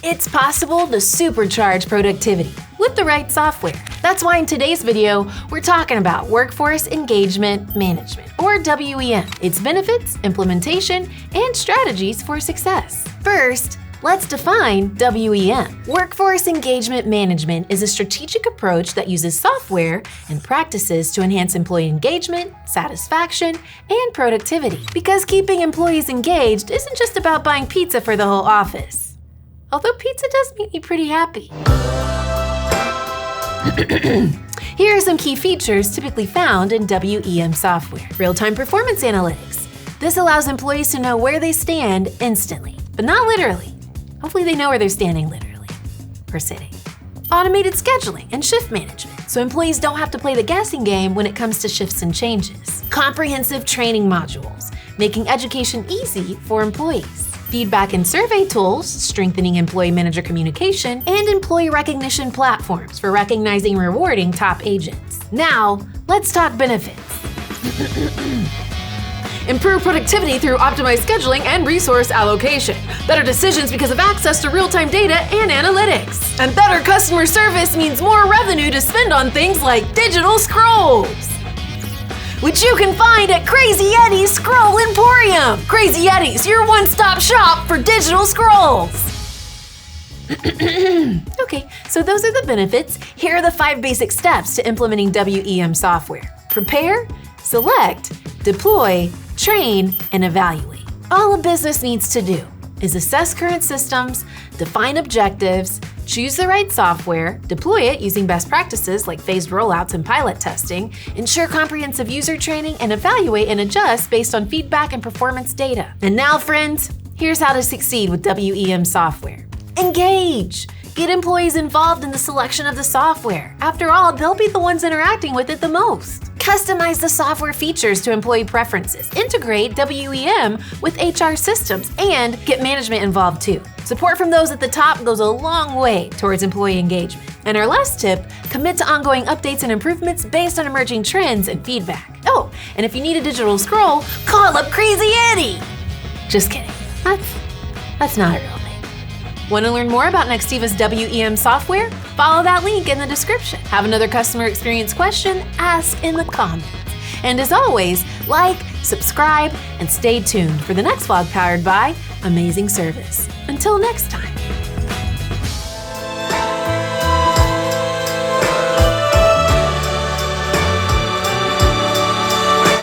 It's possible to supercharge productivity with the right software. That's why in today's video, we're talking about Workforce Engagement Management, or WEM, its benefits, implementation, and strategies for success. First, let's define WEM. Workforce Engagement Management is a strategic approach that uses software and practices to enhance employee engagement, satisfaction, and productivity. Because keeping employees engaged isn't just about buying pizza for the whole office. Although pizza does make me pretty happy. Here are some key features typically found in WEM software. Real-time performance analytics. This allows employees to know where they stand instantly, but not literally. Hopefully they know where they're standing literally, or sitting. Automated scheduling and shift management, so employees don't have to play the guessing game when it comes to shifts and changes. Comprehensive training modules, making education easy for employees. Feedback and survey tools, strengthening employee manager communication, and employee recognition platforms for recognizing and rewarding top agents. Now, let's talk benefits. Improve productivity through optimized scheduling and resource allocation. Better decisions because of access to real-time data and analytics. And better customer service means more revenue to spend on things like digital scrolls, which you can find at Crazy Eddie's Scroll Emporium. Crazy Eddie's, your one-stop shop for digital scrolls. Okay, so those are the benefits. Here are the 5 basic steps to implementing WEM software. Prepare, select, deploy, train, and evaluate. All a business needs to do is assess current systems, define objectives, choose the right software, deploy it using best practices like phased rollouts and pilot testing, ensure comprehensive user training, and evaluate and adjust based on feedback and performance data. And now, friends, here's how to succeed with WEM software. Engage! Get employees involved in the selection of the software. After all, they'll be the ones interacting with it the most. Customize the software features to employee preferences. Integrate WEM with HR systems and get management involved too. Support from those at the top goes a long way towards employee engagement. And our last tip, commit to ongoing updates and improvements based on emerging trends and feedback. Oh, and if you need a digital scroll, call up Crazy Eddie! Just kidding. That's not a real thing. Want to learn more about Nextiva's WEM software? Follow that link in the description. Have another customer experience question? Ask in the comments. And as always, like, subscribe, and stay tuned for the next vlog powered by Amazing Service. Until next time.